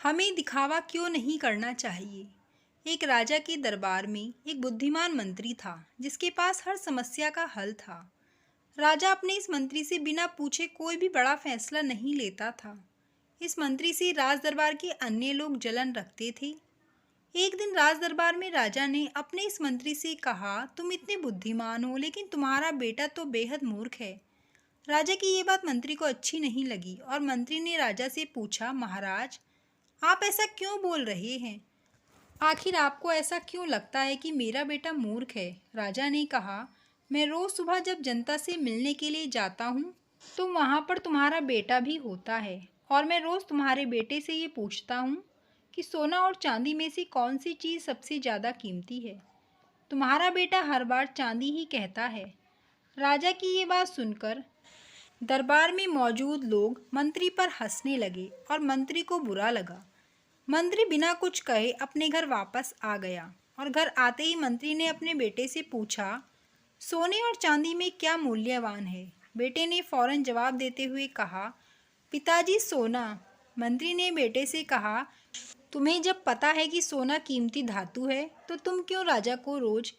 हमें दिखावा क्यों नहीं करना चाहिए। एक राजा के दरबार में एक बुद्धिमान मंत्री था जिसके पास हर समस्या का हल था। राजा अपने इस मंत्री से बिना पूछे कोई भी बड़ा फैसला नहीं लेता था। इस मंत्री से राज दरबार के अन्य लोग जलन रखते थे। एक दिन राज दरबार में राजा ने अपने इस मंत्री से कहा, तुम इतने बुद्धिमान हो लेकिन तुम्हारा बेटा तो बेहद मूर्ख है। राजा की ये बात मंत्री को अच्छी नहीं लगी और मंत्री ने राजा से पूछा, महाराज आप ऐसा क्यों बोल रहे हैं? आखिर आपको ऐसा क्यों लगता है कि मेरा बेटा मूर्ख है? राजा ने कहा, मैं रोज सुबह जब जनता से मिलने के लिए जाता हूँ तो वहाँ पर तुम्हारा बेटा भी होता है और मैं रोज तुम्हारे बेटे से ये पूछता हूँ कि सोना और चांदी में से कौन सी चीज़ सबसे ज़्यादा कीमती है। तुम्हारा बेटा हर बार चांदी ही कहता है। राजा की ये बात सुनकर दरबार में मौजूद लोग मंत्री पर हंसने लगे और मंत्री को बुरा लगा। मंत्री बिना कुछ कहे अपने घर वापस आ गया और घर आते ही मंत्री ने अपने बेटे से पूछा, सोने और चांदी में क्या मूल्यवान है? बेटे ने फौरन जवाब देते हुए कहा, पिताजी सोना। मंत्री ने बेटे से कहा, तुम्हें जब पता है कि सोना कीमती धातु है तो तुम क्यों राजा को रोज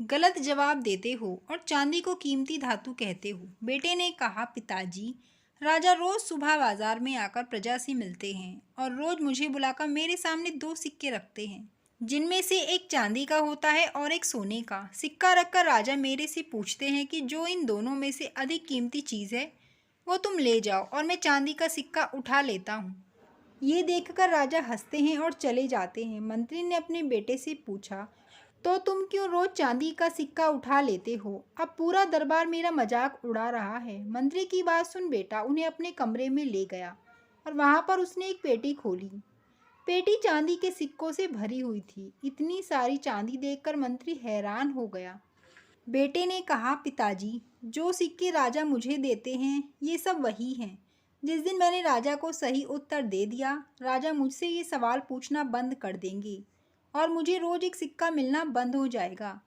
गलत जवाब देते हो और चांदी को कीमती धातु कहते हो? बेटे ने कहा, पिताजी राजा रोज सुबह बाजार में आकर प्रजा से मिलते हैं और रोज मुझे बुलाकर मेरे सामने दो सिक्के रखते हैं जिनमें से एक चांदी का होता है और एक सोने का। सिक्का रखकर राजा मेरे से पूछते हैं कि जो इन दोनों में से अधिक कीमती चीज़ है वो तुम ले जाओ और मैं चांदी का सिक्का उठा लेता हूँ। ये देखकर राजा हंसते हैं और चले जाते हैं। मंत्री ने अपने बेटे से पूछा, तो तुम क्यों रोज चांदी का सिक्का उठा लेते हो? अब पूरा दरबार मेरा मजाक उड़ा रहा है। मंत्री की बात सुन बेटा उन्हें अपने कमरे में ले गया और वहाँ पर उसने एक पेटी खोली। पेटी चांदी के सिक्कों से भरी हुई थी। इतनी सारी चांदी देखकर मंत्री हैरान हो गया। बेटे ने कहा, पिताजी जो सिक्के राजा मुझे देते हैं ये सब वही हैं। जिस दिन मैंने राजा को सही उत्तर दे दिया, राजा मुझसे ये सवाल पूछना बंद कर देंगे और मुझे रोज एक सिक्का मिलना बंद हो जाएगा।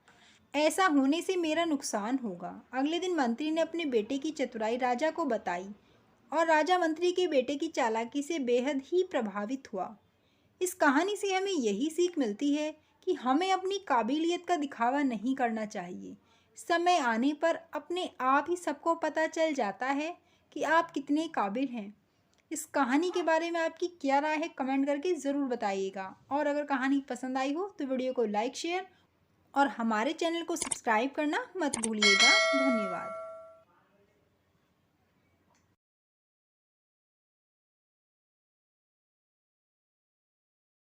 ऐसा होने से मेरा नुकसान होगा। अगले दिन मंत्री ने अपने बेटे की चतुराई राजा को बताई और राजा मंत्री के बेटे की चालाकी से बेहद ही प्रभावित हुआ। इस कहानी से हमें यही सीख मिलती है कि हमें अपनी काबिलियत का दिखावा नहीं करना चाहिए। समय आने पर अपने आप ही सबको पता चल जाता है कि आप कितने काबिल हैं। इस कहानी के बारे में आपकी क्या राय है, कमेंट करके ज़रूर बताइएगा। और अगर कहानी पसंद आई हो तो वीडियो को लाइक, शेयर और हमारे चैनल को सब्सक्राइब करना मत भूलिएगा। धन्यवाद।